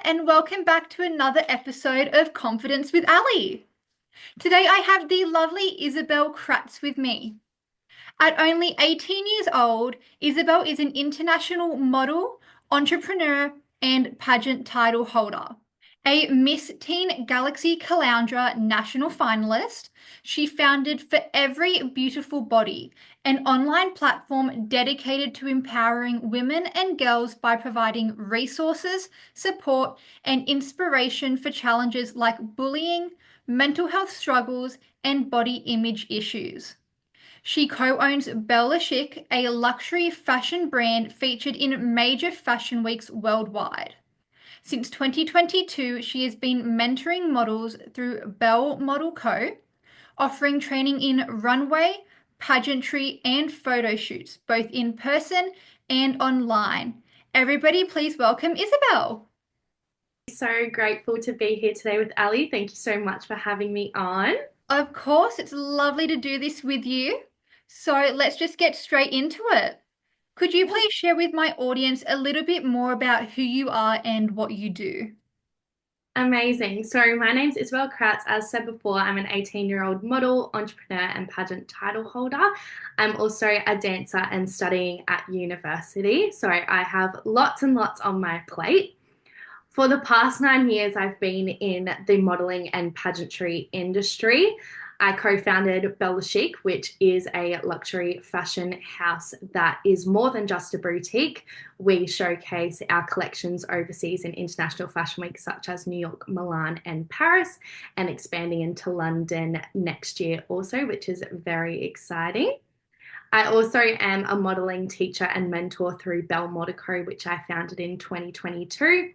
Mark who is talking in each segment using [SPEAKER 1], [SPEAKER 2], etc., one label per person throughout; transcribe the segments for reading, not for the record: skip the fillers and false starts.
[SPEAKER 1] and welcome back to another episode of Confidence with Ali. Today I have the lovely Isabelle Kratz with me. At only 18 years old, Isabelle is an international model, entrepreneur, and pageant title holder. A Miss Teen Galaxy Caloundra national finalist, she founded For Every Beautiful Body, an online platform dedicated to empowering women and girls by providing resources, support, and inspiration for challenges like bullying, mental health struggles, and body image issues. She co-owns Belle Chic, a luxury fashion brand featured in major fashion weeks worldwide. Since 2022, she has been mentoring models through Belle Model Co., offering training in runway, pageantry, and photo shoots, both in person and online. Everybody, please welcome Isabelle.
[SPEAKER 2] So grateful to be here today with Ali. Thank you so much for having me on.
[SPEAKER 1] Of course, it's lovely to do this with you. So let's just get straight into it. Could you please share with my audience a little bit more about who you are and what you do?
[SPEAKER 2] Amazing. So my name's Isabelle Kratz. As said before, I'm an 18-year-old model, entrepreneur, and pageant title holder. I'm also a dancer and studying at university. So I have lots and lots on my plate. For the past 9 years, I've been in the modeling and pageantry industry. I co-founded Belle Chic, which is a luxury fashion house that is more than just a boutique. We showcase our collections overseas in international fashion weeks such as New York, Milan, and Paris, and expanding into London next year also, which is very exciting. I also am a modeling teacher and mentor through Belle Model Co, which I founded in 2022,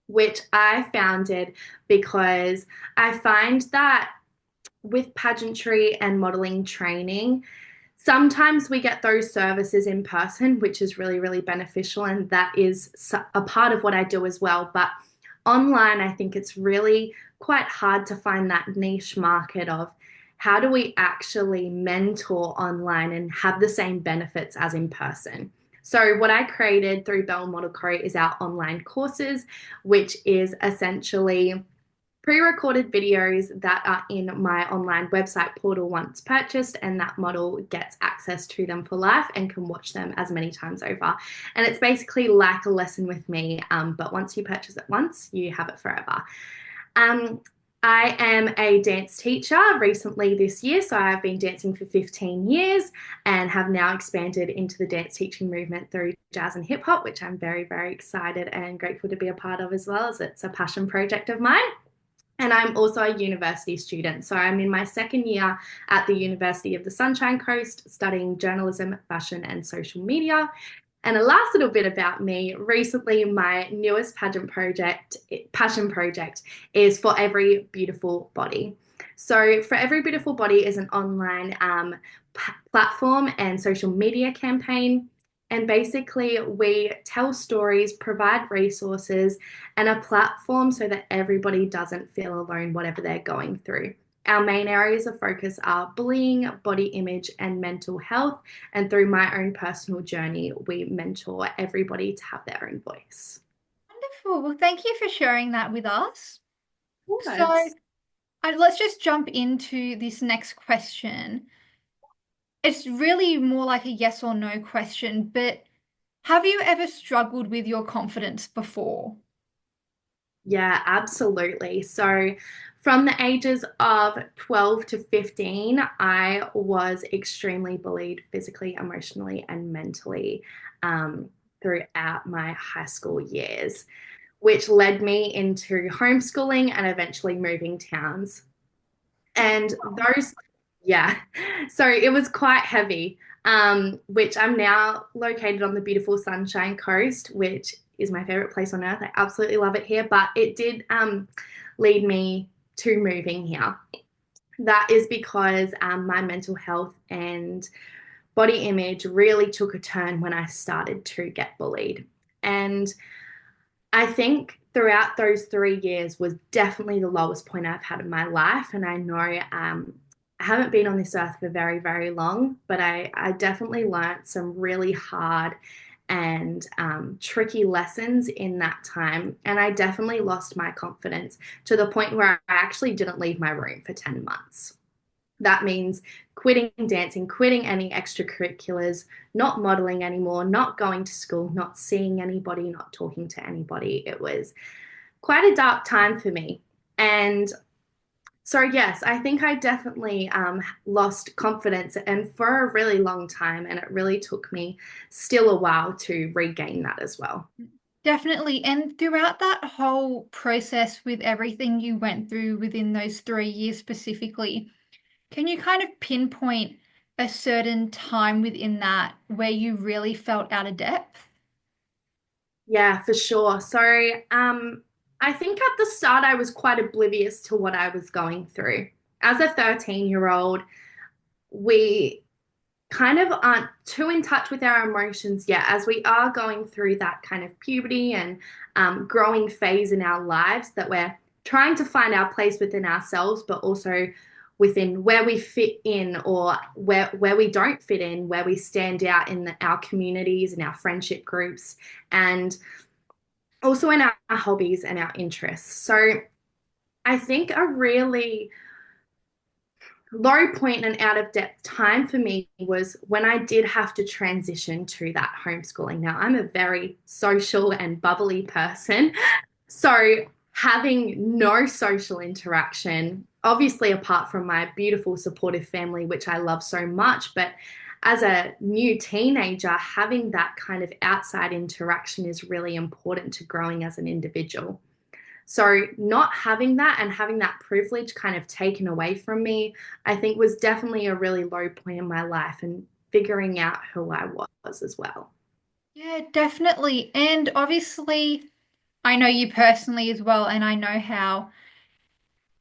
[SPEAKER 2] which I founded because I find that with pageantry and modeling training, sometimes we get those services in person, which is really, really beneficial. And that is a part of what I do as well. But online, I think it's really quite hard to find that niche market of how do we actually mentor online and have the same benefits as in person. So what I created through Belle Model Co is our online courses, which is essentially pre-recorded videos that are in my online website portal once purchased, and that model gets access to them for life and can watch them as many times over. And it's basically like a lesson with me, but once you purchase it once, you have it forever. Um, I am a dance teacher recently this year, so I've been dancing for 15 years and have now expanded into the dance teaching movement through jazz and hip hop, which I'm very, very excited and grateful to be a part of as well, as it's a passion project of mine. And I'm also a university student. So I'm in my second year at the University of the Sunshine Coast studying journalism, fashion, and social media. And a last little bit about me, recently my newest passion project is For Every Beautiful Body. So For Every Beautiful Body is an online platform and social media campaign. And basically, we tell stories, provide resources, and a platform so that everybody doesn't feel alone, whatever they're going through. Our main areas of focus are bullying, body image, and mental health. And through my own personal journey, we mentor everybody to have their own voice.
[SPEAKER 1] Wonderful. Well, thank you for sharing that with us. So,
[SPEAKER 2] Yes.
[SPEAKER 1] let's just jump into this next question. It's really more like a yes or no question, but have you ever struggled with your confidence before?
[SPEAKER 2] Yeah, absolutely. So, from the ages of 12 to 15, I was extremely bullied physically, emotionally, and mentally throughout my high school years, which led me into homeschooling and eventually moving towns. And those, yeah, so it was quite heavy, which I'm now located on the beautiful Sunshine Coast, which is my favorite place on earth. I absolutely love it here, but it did lead me to moving here. That is because my mental health and body image really took a turn when I started to get bullied. And I think throughout those 3 years was definitely the lowest point I've had in my life. And I know I haven't been on this earth for very, very long, but I definitely learnt some really hard and tricky lessons in that time. And I definitely lost my confidence to the point where I actually didn't leave my room for 10 months. That means quitting dancing, quitting any extracurriculars, not modeling anymore, not going to school, not seeing anybody, not talking to anybody. It was quite a dark time for me. And so, yes, I think I definitely lost confidence and for a really long time. And it really took me still a while to regain that as well.
[SPEAKER 1] Definitely. And throughout that whole process with everything you went through within those 3 years specifically, can you kind of pinpoint a certain time within that where you really felt out of depth?
[SPEAKER 2] Yeah, for sure. So, I think at the start I was quite oblivious to what I was going through. As a 13-year-old, we kind of aren't too in touch with our emotions yet, as we are going through that kind of puberty and growing phase in our lives that we're trying to find our place within ourselves, but also within where we fit in or where we don't fit in, where we stand out in our communities and our friendship groups, and also in our hobbies and our interests. So I think a really low point and out of depth time for me was when I did have to transition to that homeschooling. Now, I'm a very social and bubbly person. So, having no social interaction, obviously, apart from my beautiful, supportive family, which I love so much, but as a new teenager, having that kind of outside interaction is really important to growing as an individual. So, not having that and having that privilege kind of taken away from me, I think was definitely a really low point in my life and figuring out who I was as well.
[SPEAKER 1] Yeah, definitely. And obviously, I know you personally as well, and I know how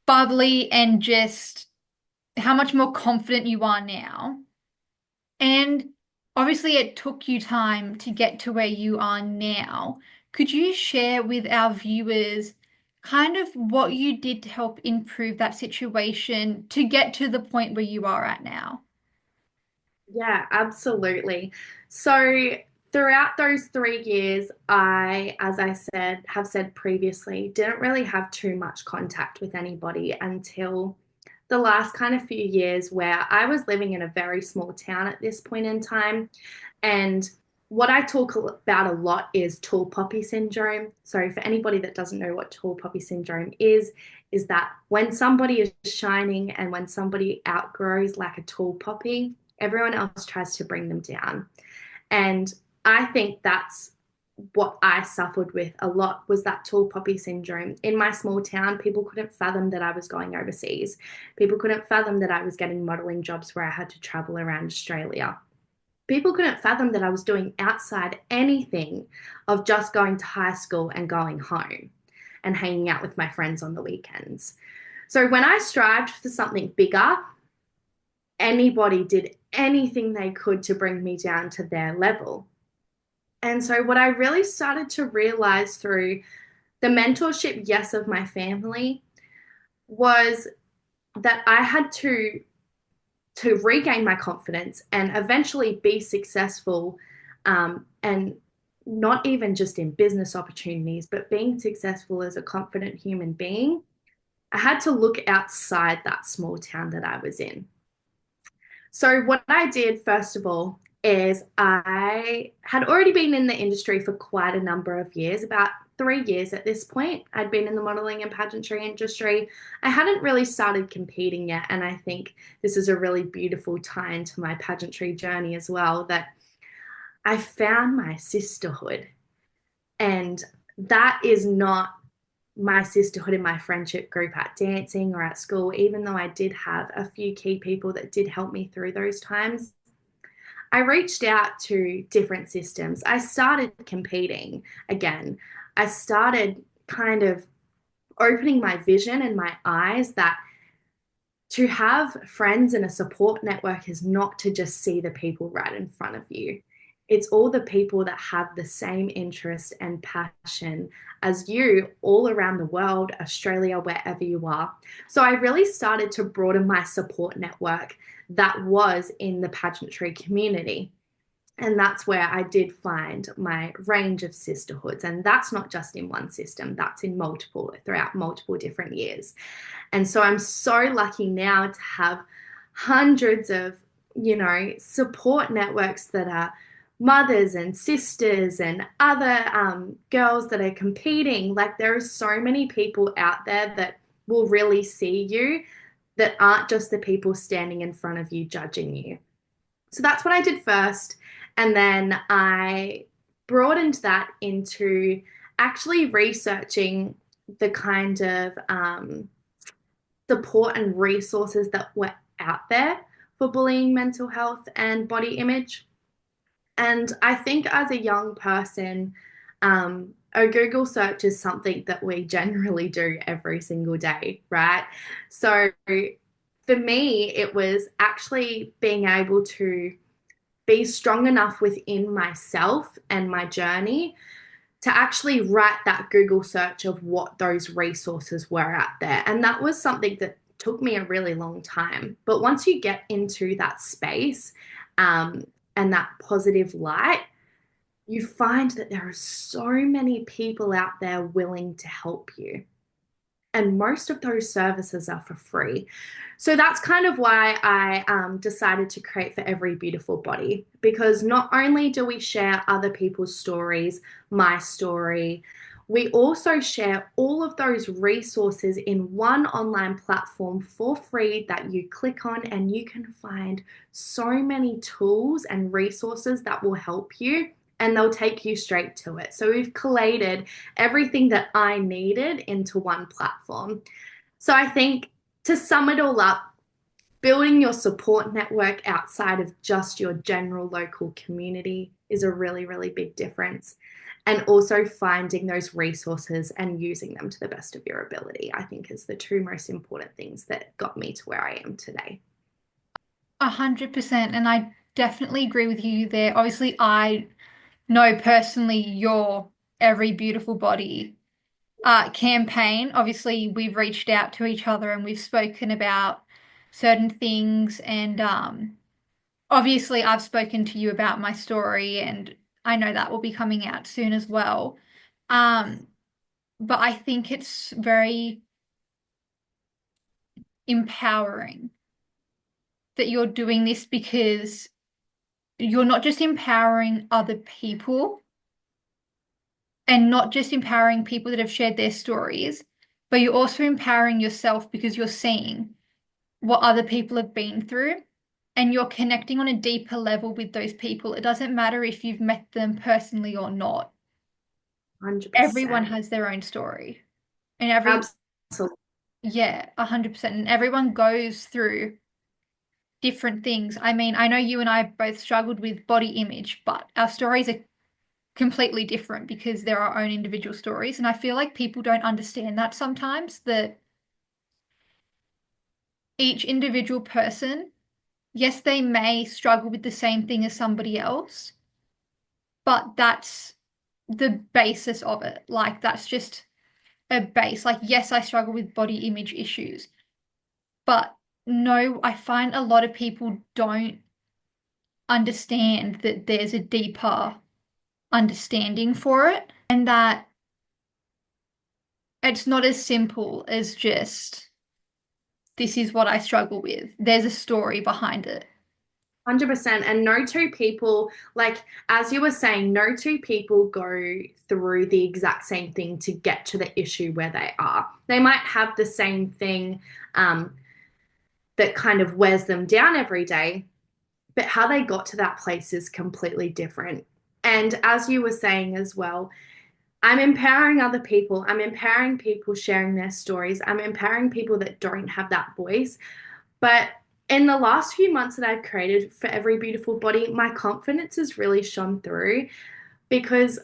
[SPEAKER 1] bubbly and just how much more confident you are now. And obviously, it took you time to get to where you are now. Could you share with our viewers kind of what you did to help improve that situation to get to the point where you are at now?
[SPEAKER 2] Yeah, absolutely. So throughout those 3 years, as I said, have said previously, didn't really have too much contact with anybody until the last kind of few years where I was living in a very small town at this point in time. And what I talk about a lot is tall poppy syndrome. So for anybody that doesn't know what tall poppy syndrome is that when somebody is shining and when somebody outgrows like a tall poppy, everyone else tries to bring them down. And I think that's what I suffered with a lot was that tall poppy syndrome. In my small town, people couldn't fathom that I was going overseas. People couldn't fathom that I was getting modeling jobs where I had to travel around Australia. People couldn't fathom that I was doing outside anything of just going to high school and going home and hanging out with my friends on the weekends. So when I strived for something bigger, anybody did anything they could to bring me down to their level. And so, what I really started to realize through the mentorship, yes, of my family, was that I had to regain my confidence and eventually be successful, and not even just in business opportunities, but being successful as a confident human being. I had to look outside that small town that I was in. So, what I did, first of all, is I had already been in the industry for quite a number of years, about 3 years at this point. I'd been in the modeling and pageantry industry. I hadn't really started competing yet. And I think this is a really beautiful tie into my pageantry journey as well, that I found my sisterhood. And that is not my sisterhood in my friendship group at dancing or at school, even though I did have a few key people that did help me through those times. I reached out to different systems. I started competing again. I started kind of opening my vision and my eyes that to have friends and a support network is not to just see the people right in front of you. It's all the people that have the same interest and passion as you all around the world, Australia, wherever you are. So I really started to broaden my support network that was in the pageantry community. And that's where I did find my range of sisterhoods. And that's not just in one system, that's in multiple, throughout multiple different years. And so I'm so lucky now to have hundreds of, support networks that are mothers and sisters and other girls that are competing. Like, there are so many people out there that will really see you, that aren't just the people standing in front of you judging you. So that's what I did first. And then I broadened that into actually researching the kind of support and resources that were out there for bullying, mental health, and body image. And I think as a young person, a Google search is something that we generally do every single day, right? So for me, it was actually being able to be strong enough within myself and my journey to actually write that Google search of what those resources were out there. And that was something that took me a really long time. But once you get into that space um, and that positive light, you find that there are so many people out there willing to help you. And most of those services are for free. So that's kind of why I decided to create For Every Beautiful Body, because not only do we share other people's stories, my story, we also share all of those resources in one online platform for free that you click on, and you can find so many tools and resources that will help you, and they'll take you straight to it. So we've collated everything that I needed into one platform. So I think, to sum it all up, building your support network outside of just your general local community is a really, really big difference. And also finding those resources and using them to the best of your ability, I think, is the two most important things that got me to where I am today.
[SPEAKER 1] 100%. And I definitely agree with you there. Obviously, I know personally your Every Beautiful Body campaign. Obviously, we've reached out to each other and we've spoken about certain things. And obviously, I've spoken to you about my story, and I know that will be coming out soon as well. Um, but I think it's very empowering that you're doing this, because you're not just empowering other people and not just empowering people that have shared their stories, but you're also empowering yourself, because you're seeing what other people have been through and you're connecting on a deeper level with those people. It doesn't matter if you've met them personally or not. Everyone
[SPEAKER 2] 100%.
[SPEAKER 1] has their own story. And
[SPEAKER 2] Absolutely.
[SPEAKER 1] yeah, 100%. And everyone goes through different things. I mean, I know you and I both struggled with body image, but our stories are completely different because they're our own individual stories. And I feel like people don't understand that sometimes, that each individual person, yes, they may struggle with the same thing as somebody else, but that's the basis of it. Like, that's just a base. Like, yes, I struggle with body image issues, but no, I find a lot of people don't understand that there's a deeper understanding for it, and that it's not as simple as just, this is what I struggle with. There's a story behind it.
[SPEAKER 2] 100%. And no two people, like as you were saying, no two people go through the exact same thing to get to the issue where they are. They might have the same thing that kind of wears them down every day, but how they got to that place is completely different. And as you were saying as well, I'm empowering other people. I'm empowering people sharing their stories. I'm empowering people that don't have that voice. But in the last few months that I've created For Every Beautiful Body, my confidence has really shone through, because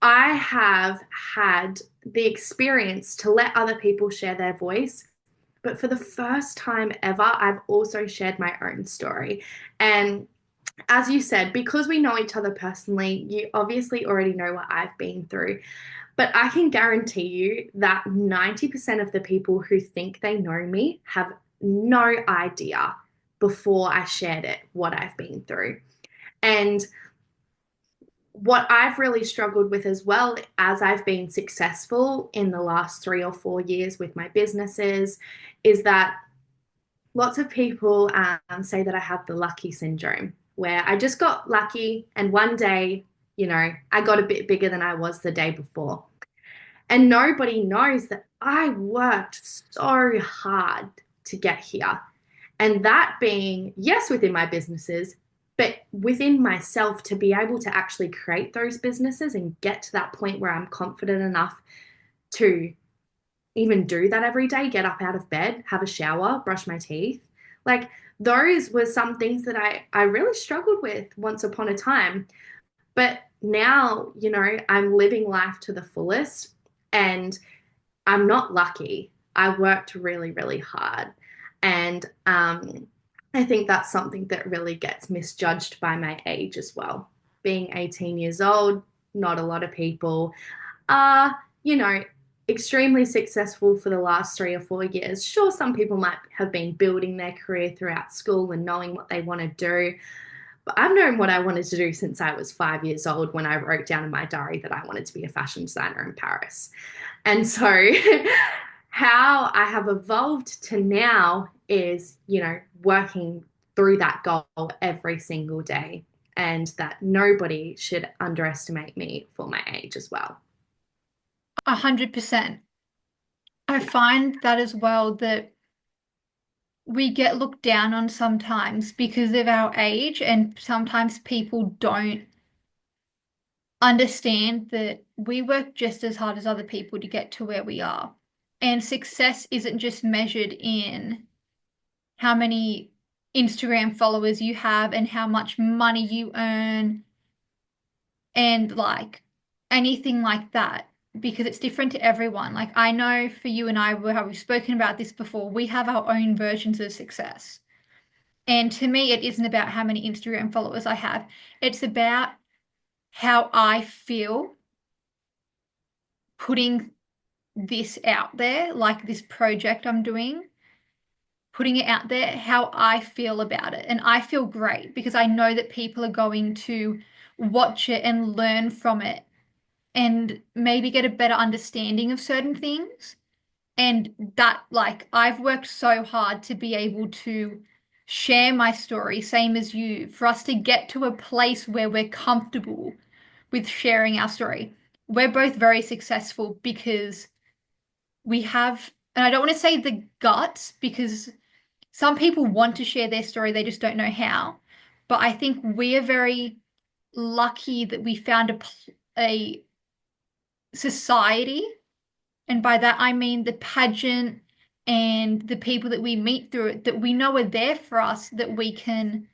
[SPEAKER 2] I have had the experience to let other people share their voice. But for the first time ever, I've also shared my own story. And as you said, because we know each other personally, you obviously already know what I've been through. But I can guarantee you that 90% of the people who think they know me have no idea before I shared it what I've been through. And what I've really struggled with as well as I've been successful in the last 3 or 4 years with my businesses is that lots of people say that I have the lucky syndrome, where I just got lucky and one day, I got a bit bigger than I was the day before. And nobody knows that I worked so hard to get here. And that being, yes, within my businesses, but within myself to be able to actually create those businesses and get to that point where I'm confident enough to even do that every day, get up out of bed, have a shower, brush my teeth. Like those were some things that I really struggled with once upon a time. But now, I'm living life to the fullest and I'm not lucky. I worked really, really hard. And I think that's something that really gets misjudged by my age as well. Being 18 years old, not a lot of people are, extremely successful for the last 3 or 4 years. Sure, some people might have been building their career throughout school and knowing what they want to do. But I've known what I wanted to do since I was 5 years old when I wrote down in my diary that I wanted to be a fashion designer in Paris. And so, how I have evolved to now is, working through that goal every single day, and that nobody should underestimate me for my age as well.
[SPEAKER 1] 100%. I find that as well that we get looked down on sometimes because of our age, and sometimes people don't understand that we work just as hard as other people to get to where we are. And success isn't just measured in how many Instagram followers you have and how much money you earn and like anything like that, because it's different to everyone. Like I know for you and I, we've spoken about this before, we have our own versions of success. And to me, it isn't about how many Instagram followers I have. It's about how I feel putting this out there, like this project I'm doing, putting it out there, how I feel about it. And I feel great because I know that people are going to watch it and learn from it and maybe get a better understanding of certain things. And that, like, I've worked so hard to be able to share my story, same as you, for us to get to a place where we're comfortable with sharing our story. We're both very successful because we have, and I don't want to say the guts because some people want to share their story, they just don't know how. But I think we are very lucky that we found a society, and by that I mean the pageant and the people that we meet through it that we know are there for us, that we can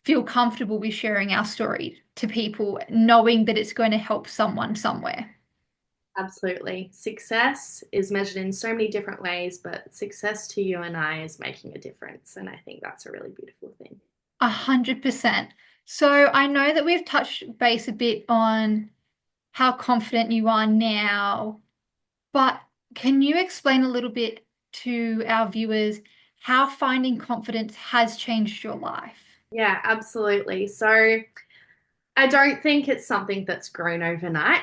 [SPEAKER 1] feel comfortable with sharing our story to people, knowing that it's going to help someone somewhere.
[SPEAKER 2] Absolutely. Success is measured in so many different ways, but success to you and I is making a difference. And I think that's a really beautiful thing.
[SPEAKER 1] 100%. So I know that we've touched base a bit on how confident you are now, but can you explain a little bit to our viewers how finding confidence has changed your life?
[SPEAKER 2] Yeah, absolutely. So I don't think it's something that's grown overnight,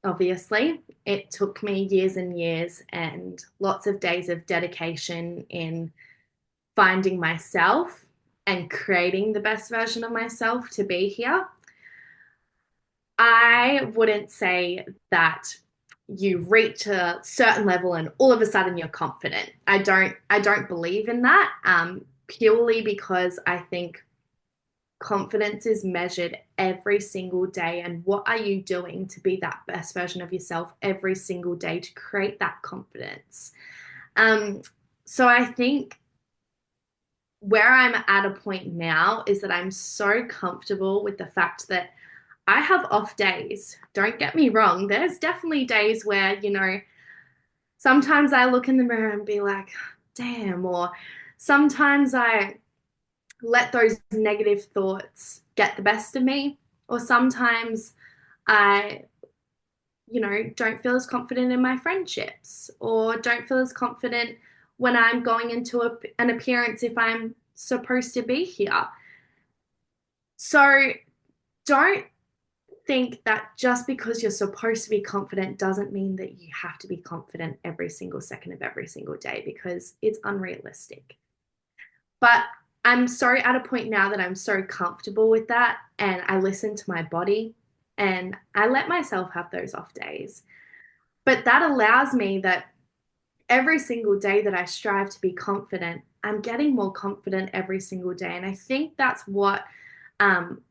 [SPEAKER 2] obviously. It took me years and years and lots of days of dedication in finding myself and creating the best version of myself to be here. I wouldn't say that you reach a certain level and all of a sudden you're confident. I don't believe in that, purely because I think confidence is measured every single day. And what are you doing to be that best version of yourself every single day to create that confidence? Um, so I think where I'm at a point now is that I'm so comfortable with the fact that I have off days. Don't get me wrong. There's definitely days where, sometimes I look in the mirror and be like, damn, or sometimes I let those negative thoughts get the best of me, or sometimes I, don't feel as confident in my friendships, or don't feel as confident when I'm going into an appearance if I'm supposed to be here. So don't think that just because you're supposed to be confident doesn't mean that you have to be confident every single second of every single day because it's unrealistic. But I'm so at a point now that I'm so comfortable with that and I listen to my body and I let myself have those off days. But that allows me that every single day that I strive to be confident, I'm getting more confident every single day. And I think that's what um,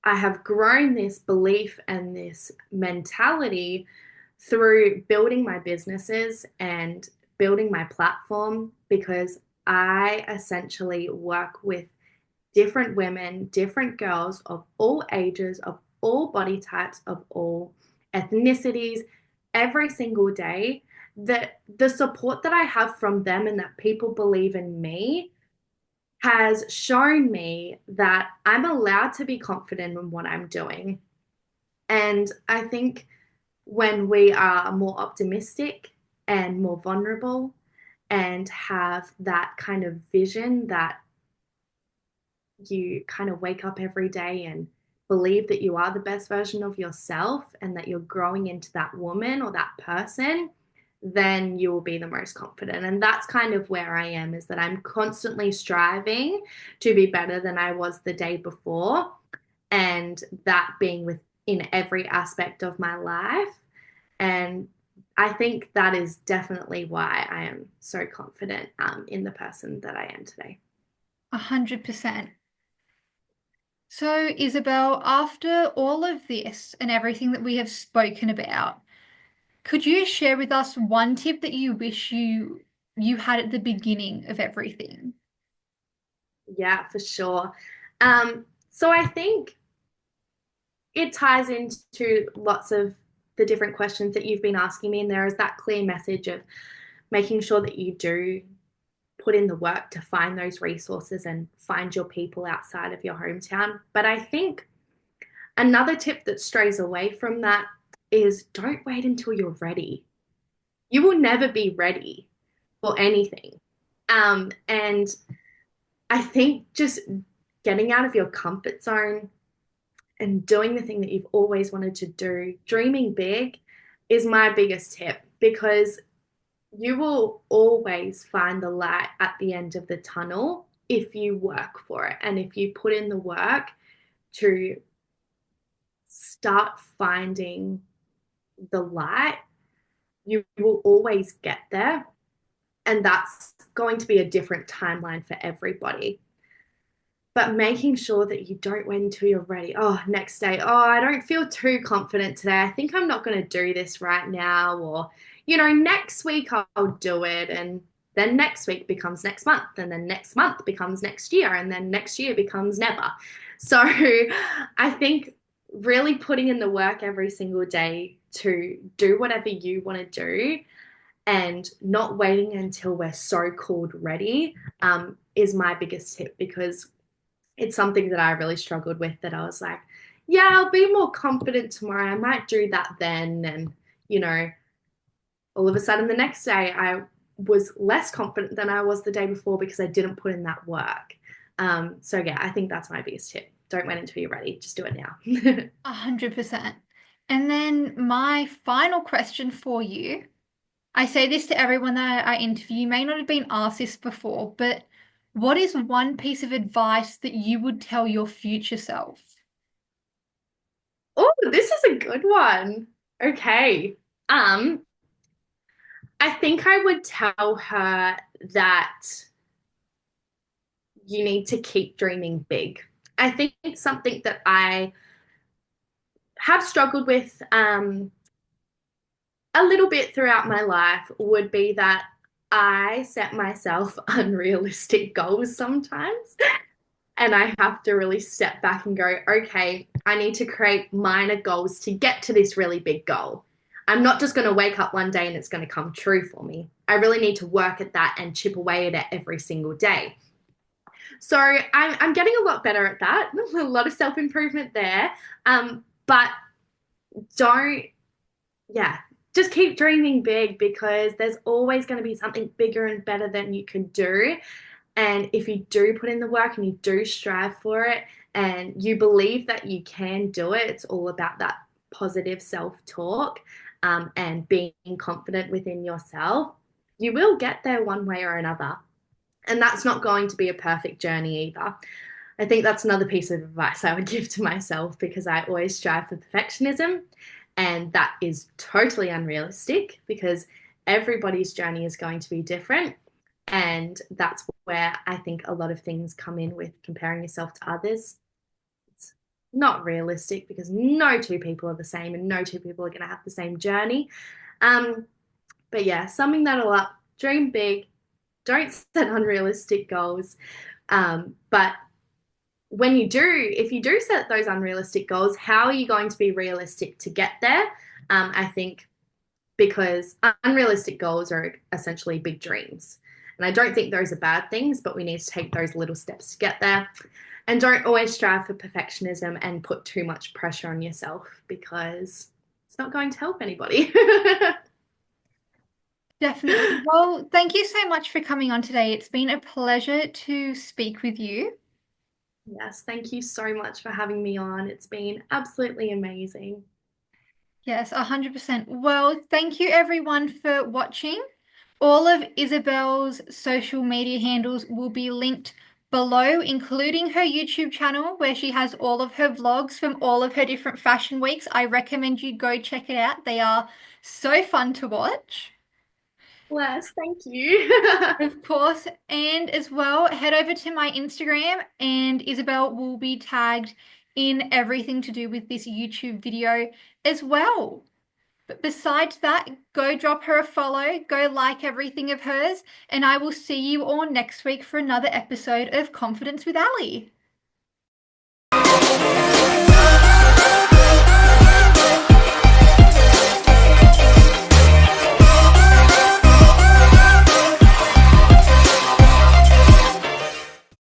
[SPEAKER 2] I have grown this belief and this mentality through building my businesses and building my platform because I essentially work with different women, different girls of all ages, of all body types, of all ethnicities, every single day. The support that I have from them and that people believe in me has shown me that I'm allowed to be confident in what I'm doing. And I think when we are more optimistic and more vulnerable and have that kind of vision that you kind of wake up every day and believe that you are the best version of yourself and that you're growing into that woman or that person, then you will be the most confident. And that's kind of where I am, is that I'm constantly striving to be better than I was the day before. And that being within every aspect of my life. And I think that is definitely why I am so confident in the person that I am today.
[SPEAKER 1] 100%. So, Isabel, after all of this and everything that we have spoken about, could you share with us one tip that you wish you had at the beginning of everything?
[SPEAKER 2] Yeah, for sure. So I think it ties into lots of the different questions that you've been asking me, and there is that clear message of making sure that you do put in the work to find those resources and find your people outside of your hometown. But I think another tip that strays away from that is don't wait until you're ready. You will never be ready for anything. And I think just getting out of your comfort zone and doing the thing that you've always wanted to do, dreaming big, is my biggest tip because you will always find the light at the end of the tunnel if you work for it and if you put in the work to start finding the light, you will always get there. And that's going to be a different timeline for everybody. But making sure that you don't wait until you're ready. Oh, next day, oh, I don't feel too confident today. I think I'm not going to do this right now. Or, next week I'll do it. And then next week becomes next month. And then next month becomes next year. And then next year becomes never. So I think really putting in the work every single day to do whatever you want to do and not waiting until we're so called ready is my biggest tip because it's something that I really struggled with that I was like, yeah, I'll be more confident tomorrow. I might do that then. And, you know, all of a sudden the next day I was less confident than I was the day before because I didn't put in that work. So, yeah, I think that's my biggest tip. Don't wait until you're ready. Just do it now.
[SPEAKER 1] 100%. And then my final question for you. I say this to everyone that I interview. You may not have been asked this before, but what is one piece of advice that you would tell your future self?
[SPEAKER 2] Oh, this is a good one. Okay. Um, I think I would tell her that you need to keep dreaming big. I think it's something that I have struggled with a little bit throughout my life would be that I set myself unrealistic goals sometimes. And I have to really step back and go, okay, I need to create minor goals to get to this really big goal. I'm not just going to wake up one day and it's going to come true for me. I really need to work at that and chip away at it every single day. So I'm getting a lot better at that. A lot of self improvement there. But don't, yeah, just keep dreaming big because there's always going to be something bigger and better than you can do. And if you do put in the work and you do strive for it and you believe that you can do it, it's all about that positive self-talk, and being confident within yourself, you will get there one way or another. And that's not going to be a perfect journey either. I think that's another piece of advice I would give to myself, because I always strive for perfectionism. And that is totally unrealistic, because everybody's journey is going to be different. And that's where I think a lot of things come in with comparing yourself to others. It's not realistic, because no two people are the same and no two people are going to have the same journey. Um, but yeah, summing that all up, dream big, don't set unrealistic goals. But when you do, if you do set those unrealistic goals, how are you going to be realistic to get there? I think because unrealistic goals are essentially big dreams. And I don't think those are bad things, but we need to take those little steps to get there. And don't always strive for perfectionism and put too much pressure on yourself, because it's not going to help anybody.
[SPEAKER 1] Definitely. Well, thank you so much for coming on today. It's been a pleasure to speak with you.
[SPEAKER 2] Yes, thank you so much for having me on. It's been absolutely amazing.
[SPEAKER 1] Yes, 100%. Well, thank you everyone for watching. All of Isabelle's social media handles will be linked below, including her YouTube channel where she has all of her vlogs from all of her different fashion weeks. I recommend you go check it out. They are so fun to watch.
[SPEAKER 2] Bless, thank you.
[SPEAKER 1] Of course, and as well, head over to my Instagram and Isabelle will be tagged in everything to do with this YouTube video as well. But besides that, go drop her a follow, go like everything of hers, and I will see you all next week for another episode of Confidence with Ali.